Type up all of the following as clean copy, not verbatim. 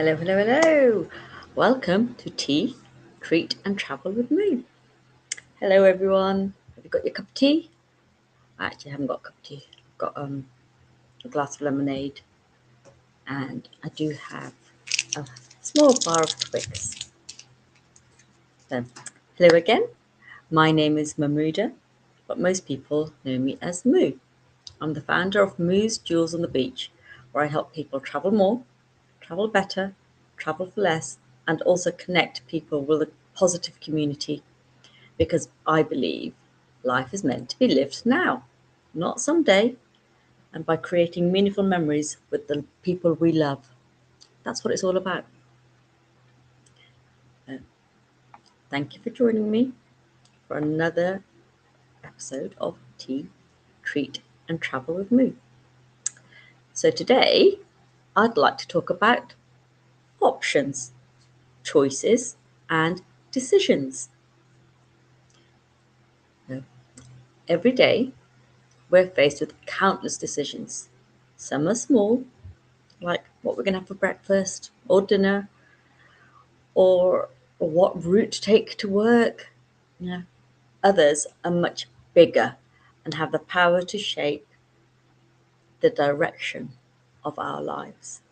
Hello, hello, hello. Welcome to Tea, Treat and Travel with me. Hello, everyone. Have you got your cup of tea? I actually haven't got a cup of tea. I've got a glass of lemonade and I do have a small bar of Twix. So, hello again. My name is Mahmouda, but most people know me as Moo. I'm the founder of Moo's Jewels on the Beach, where I help people travel more, travel better, travel for less, and also connect people with a positive community because I believe life is meant to be lived now, not someday, and by creating meaningful memories with the people we love. That's what it's all about. Uh, Thank you for joining me for another episode of Tea, Treat, and Travel with Me. So today, I'd like to talk about options, choices, and decisions. Every day, we're faced with countless decisions. Some are small, like what we're going to have for breakfast or dinner, or what route to take to work. Yeah. Others are much bigger and have the power to shape the direction of our lives.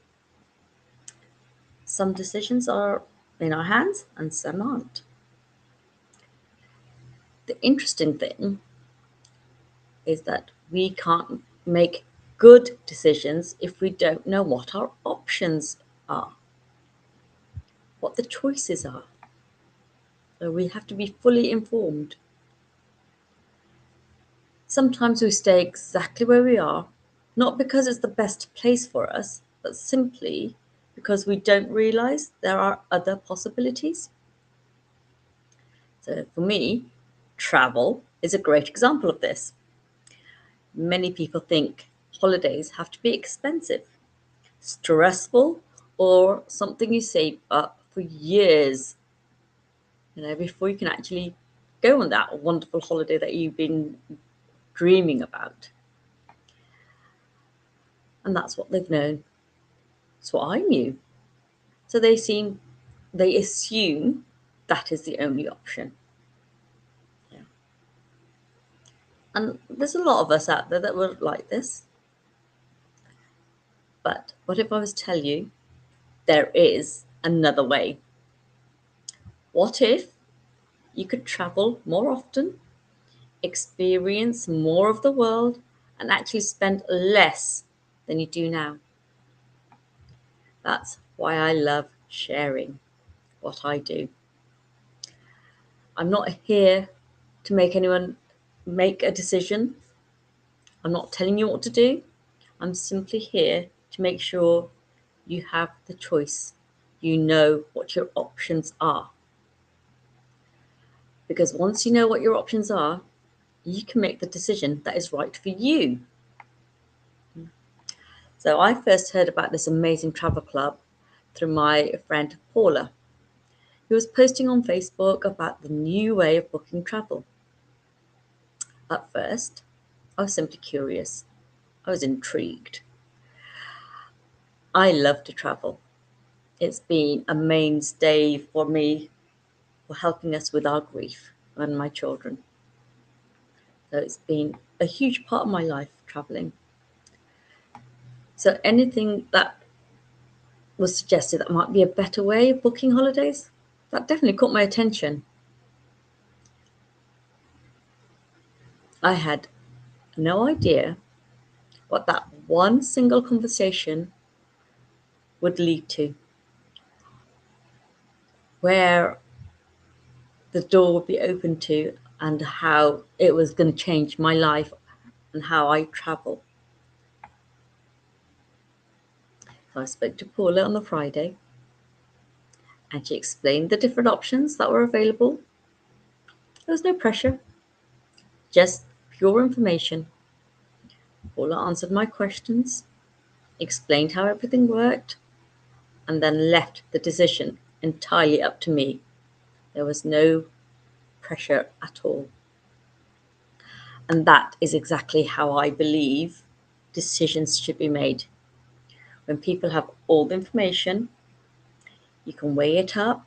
Some decisions are in our hands and some aren't. The interesting thing is that we can't make good decisions if we don't know what our options are, what the choices are. So we have to be fully informed. Sometimes we stay exactly where we are, not because it's the best place for us, but simply because we don't realize there are other possibilities. So for me, travel is a great example of this. Many people think holidays have to be expensive, stressful, or something you save up for years, before you can actually go on that wonderful holiday that you've been dreaming about. And that's what they've known. It's what I knew. So they assume that is the only option. Yeah. And there's a lot of us out there that were like this. But what if I was to tell you there is another way? What if you could travel more often, experience more of the world, and actually spend less than you do now? That's why I love sharing what I do. I'm not here to make anyone make a decision. I'm not telling you what to do. I'm simply here to make sure you have the choice. You know what your options are. Because once you know what your options are, you can make the decision that is right for you. So I first heard about this amazing travel club through my friend Paula, who was posting on Facebook about the new way of booking travel. At first, I was simply curious. I was intrigued. I love to travel. It's been a mainstay for me for helping us with our grief and my children. So it's been a huge part of my life traveling. So anything that was suggested that might be a better way of booking holidays, that definitely caught my attention. I had no idea what that one single conversation would lead to, where the door would be open to, and how it was going to change my life and how I travel. So I spoke to Paula on the Friday and she explained the different options that were available. There was no pressure, just pure information. Paula answered my questions, explained how everything worked, and then left the decision entirely up to me. There was no pressure at all. And that is exactly how I believe decisions should be made. When people have all the information, You can weigh it up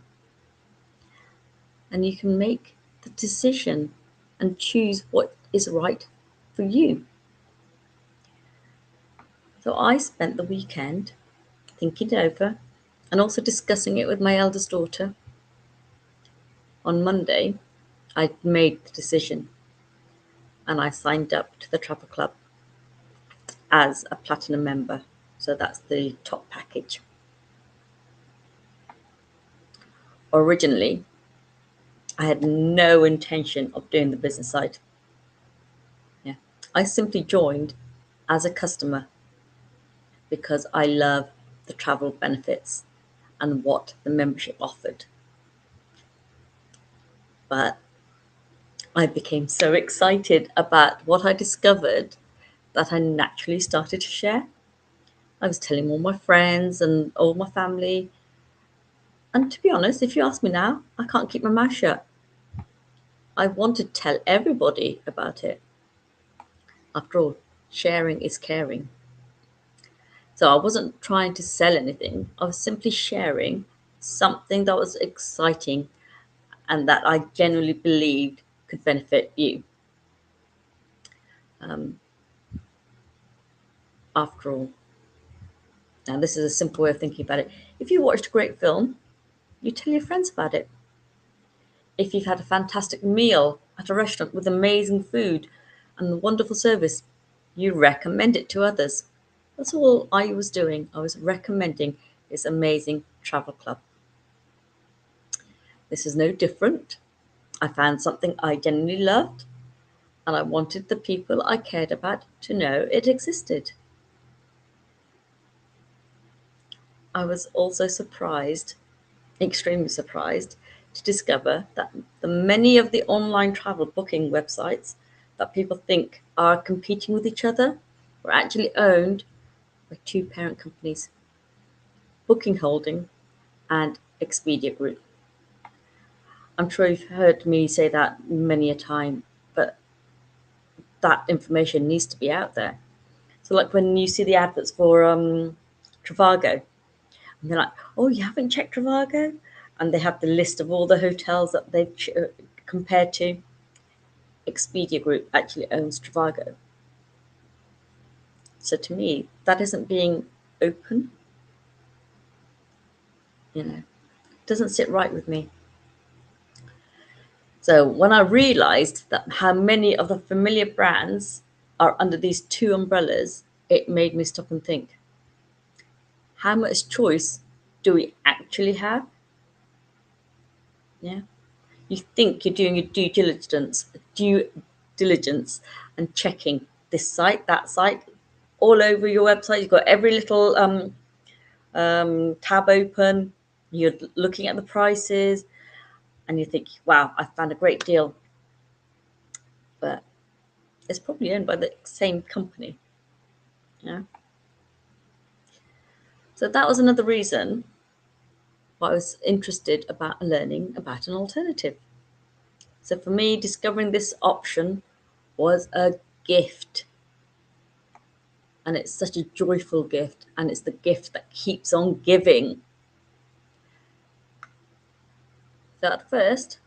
and you can make the decision and choose what is right for you. So I spent the weekend thinking it over and also discussing it with my eldest daughter. On Monday, I made the decision and I signed up to the travel club as a platinum member. So that's the top package. Originally, I had no intention of doing the business side. Yeah. I simply joined as a customer because I love the travel benefits and what the membership offered. But I became so excited about what I discovered that I naturally started to share. I was telling all my friends and all my family. And to be honest, if you ask me now, I can't keep my mouth shut. I want to tell everybody about it. After all, sharing is caring. So I wasn't trying to sell anything. I was simply sharing something that was exciting and that I genuinely believed could benefit you. Um, After all, now this is a simple way of thinking about it. If you watched a great film, you tell your friends about it. If you've had a fantastic meal at a restaurant with amazing food and wonderful service, you recommend it to others. That's all I was doing. I was recommending this amazing travel club. This is no different. I found something I genuinely loved, and I wanted the people I cared about to know it existed. I was also surprised, extremely surprised, to discover that the many of the online travel booking websites that people think are competing with each other were actually owned by two parent companies, Booking Holding and Expedia Group. I'm sure you've heard me say that many a time, but that information needs to be out there. So, like when you see the adverts for Trivago, and they're like, "Oh, you haven't checked Trivago," and they have the list of all the hotels that they've compared to. Expedia Group actually owns Trivago, so to me, that isn't being open. It doesn't sit right with me. So when I realised that how many of the familiar brands are under these two umbrellas, it made me stop and think: how much choice do we actually have? Yeah. You think you're doing your due diligence and checking this site, that site, all over your website. You've got every little tab open. You're looking at the prices, and you think, "Wow, I found a great deal," but it's probably owned by the same company. Yeah. So that was another reason why I was interested about learning about an alternative. So for me, discovering this option was a gift. And it's such a joyful gift, and it's the gift that keeps on giving. So at first,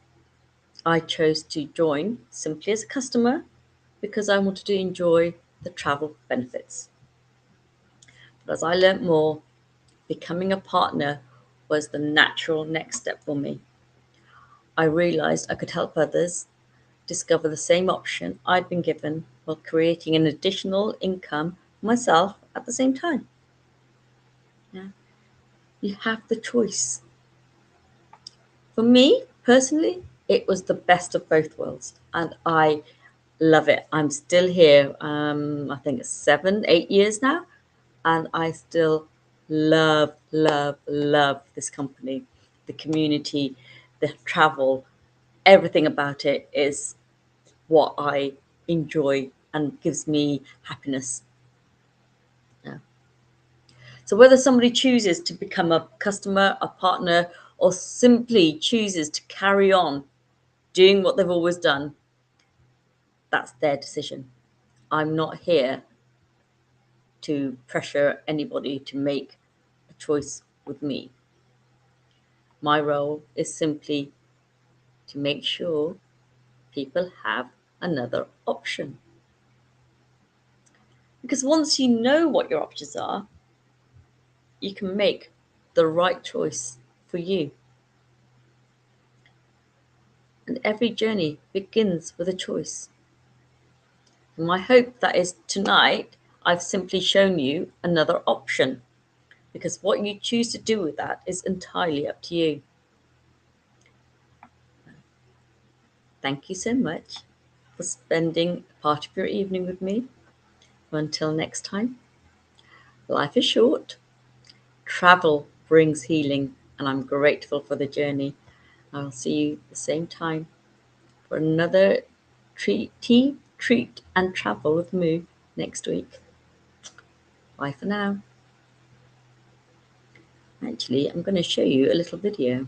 I chose to join simply as a customer because I wanted to enjoy the travel benefits. But as I learnt more, becoming a partner was the natural next step for me. I realised I could help others discover the same option I'd been given while creating an additional income myself at the same time. Yeah. You have the choice. For me personally, it was the best of both worlds, and I love it. I'm still here. I think it's 7, 8 years now, and I still love, love, love this company, the community, the travel, everything about it is what I enjoy and gives me happiness. Yeah. So whether somebody chooses to become a customer, a partner, or simply chooses to carry on doing what they've always done, that's their decision. I'm not here to pressure anybody to make a choice with me. My role is simply to make sure people have another option. Because once you know what your options are, you can make the right choice for you. And every journey begins with a choice. And my hope that is tonight, I've simply shown you another option, because what you choose to do with that is entirely up to you. Thank you so much for spending part of your evening with me. Until next time, life is short, travel brings healing, and I'm grateful for the journey. I'll see you the same time for another treat, and travel with me next week. Bye for now. Actually, I'm going to show you a little video.